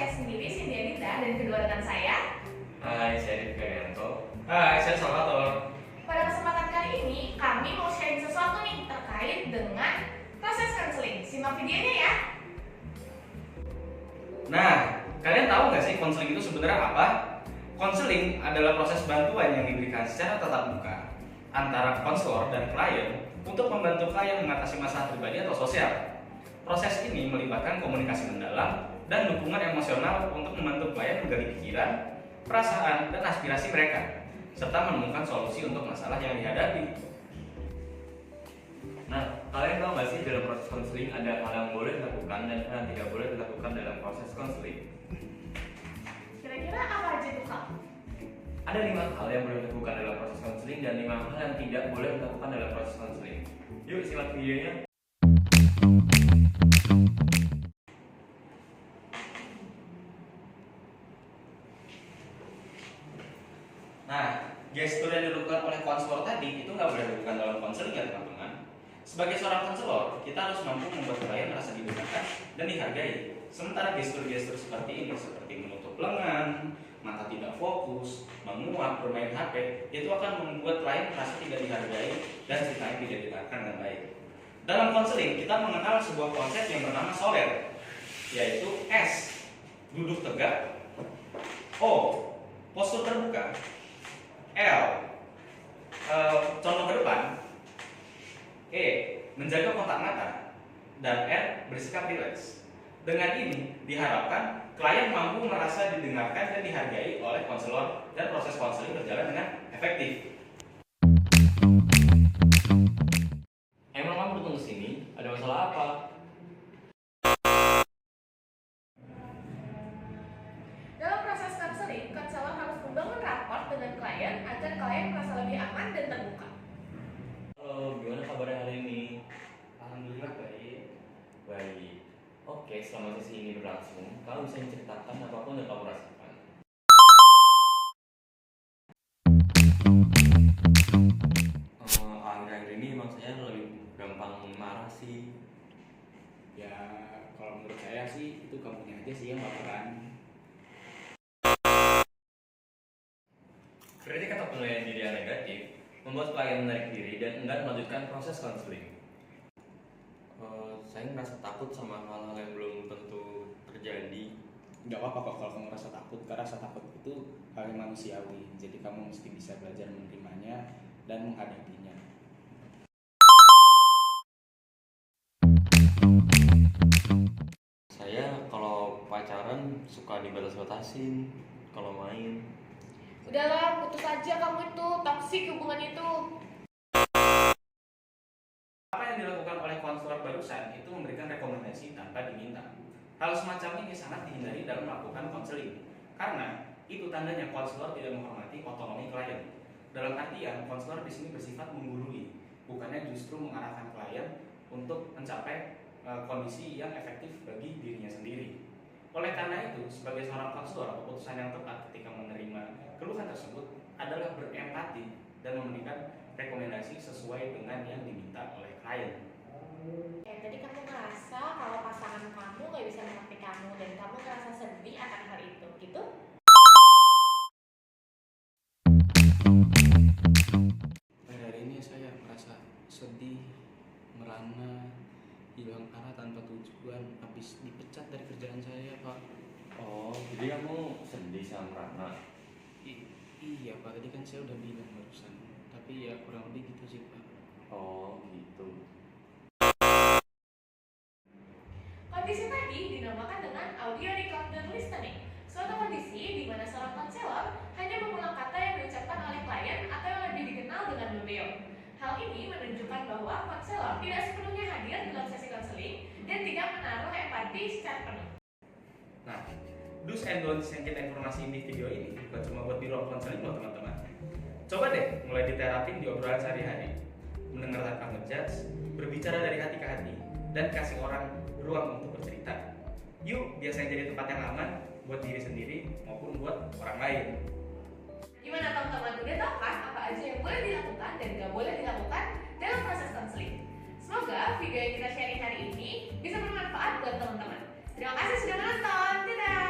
saya sendiri, Cindy Anita, dan kedua rekan saya. Hai, saya Rifki Arianto. Hai, saya Salvatore. Pada kesempatan kali ini, kami mau sharing sesuatu nih terkait dengan proses konseling. Simak videonya ya. Nah, kalian tahu nggak sih konseling itu sebenarnya apa? Konseling adalah proses bantuan yang diberikan secara tatap muka antara konselor dan klien untuk membantu klien mengatasi masalah pribadi atau sosial. Proses ini melibatkan komunikasi mendalam dan dukungan emosional untuk membantu klien menggali pikiran, perasaan, dan aspirasi mereka, serta menemukan solusi untuk masalah yang dihadapi. Nah, kalian tahu nggak sih dalam proses konseling ada hal yang boleh dilakukan dan hal yang tidak boleh dilakukan dalam proses konseling? Kira-kira apa aja tuh, Kak? Ada 5 hal yang boleh dilakukan dalam proses konseling dan 5 hal yang tidak boleh dilakukan dalam proses konseling. Yuk simak videonya. Nah, gestur yang dilakukan oleh konselor tadi itu nggak boleh dilakukan dalam konseling ya teman-teman. Sebagai seorang konselor, kita harus mampu membuat klien merasa didengarkan dan dihargai. Sementara gestur-gestur seperti ini, seperti menutup lengan, mata tidak fokus, menguap, bermain HP, itu akan membuat klien merasa tidak dihargai dan ceritanya tidak didengarkan dengan baik. Dalam konseling, kita mengenal sebuah konsep yang bernama SOLER, yaitu S, duduk tegak, O, postur terbuka, L, condong ke depan, E, menjaga kontak mata, dan R, bersikap rileks. Dengan ini diharapkan klien mampu merasa didengarkan dan dihargai oleh konselor dan proses konseling berjalan dengan efektif. Emang kamu datang ke sini ada masalah apa? Dalam proses konseling, konselor harus membangun rapor dengan klien agar klien merasa lebih aman dan terbuka. Halo, gimana kabarnya hari ini? Alhamdulillah baik. Baik. Oke, selama sesi ini berlangsung, kamu bisa menceritakan apapun yang kamu rasakan. Akhir-akhir ini emang saya lebih gampang marah sih. Ya, kalau menurut saya sih itu kamunya aja sih yang baperan. Kritik atau penilaian diri yang negatif membuat klien menarik diri dan enggan melanjutkan proses konseling. Saya merasa takut sama hal-hal yang belum tentu terjadi. Nggak apa-apa kok kalau kamu merasa takut, karena rasa takut itu hal yang manusiawi. Jadi kamu mesti bisa belajar menerimanya dan menghadapinya. Saya kalau pacaran suka dibatas-batasin kalau main. Udahlah, putus aja kamu itu, toksik hubungan itu. Apa yang dilakukan oleh konselor barusan itu memberikan rekomendasi tanpa diminta. Hal semacam ini sangat dihindari dalam melakukan konseling, karena itu tandanya konselor tidak menghormati otonomi klien. Dalam artian, konselor di sini bersifat menggurui, bukannya justru mengarahkan klien untuk mencapai kondisi yang efektif bagi dirinya sendiri. Oleh karena itu, sebagai seorang konselor, keputusan yang tepat ketika menerima keluhan tersebut adalah berempati dan memberikan rekomendasi sesuai dengan yang diminta oleh klien. Tadi kamu ngerasa kalau pasangan kamu gak bisa mengerti kamu dan kamu ngerasa sedih akan hal itu, gitu? Pada hari ini saya merasa sedih, merana, hilang arah tanpa tujuan, habis dipecat dari kerjaan saya, Pak. Oh, jadi kamu sedih sama Rana? Iya, Pak. Tadi kan saya udah bilang barusan. Tapi ya kurang lebih gitu sih, Pak. Oh, gitu. Kondisi tadi dinamakan dengan audio recorder listening, suatu kondisi di mana seorang konselor hanya mengulang kata yang diucapkan oleh klien atau yang lebih dikenal dengan memeo. Hal ini menunjukkan bahwa konselor tidak sepenuhnya hadir dalam sesi konseling dan tidak menaruh empati secara penuh. Nah, do's and don'ts yang kita informasi di video ini bukan cuma buat di ruang konseling loh teman-teman. Coba deh mulai diterapin di obrolan sehari-hari, mendengar tanpa ngejudge, berbicara dari hati ke hati, dan kasih orang ruang untuk bercerita. Yuk, biasanya jadi tempat yang aman buat diri sendiri maupun buat orang lain. Gimana teman-teman? Udah tahu kan apa aja yang boleh dilakukan dan gak boleh dilakukan dalam proses konseling? Semoga video yang kita sharing hari ini bisa bermanfaat buat teman-teman. Terima kasih sudah menonton. Dadah!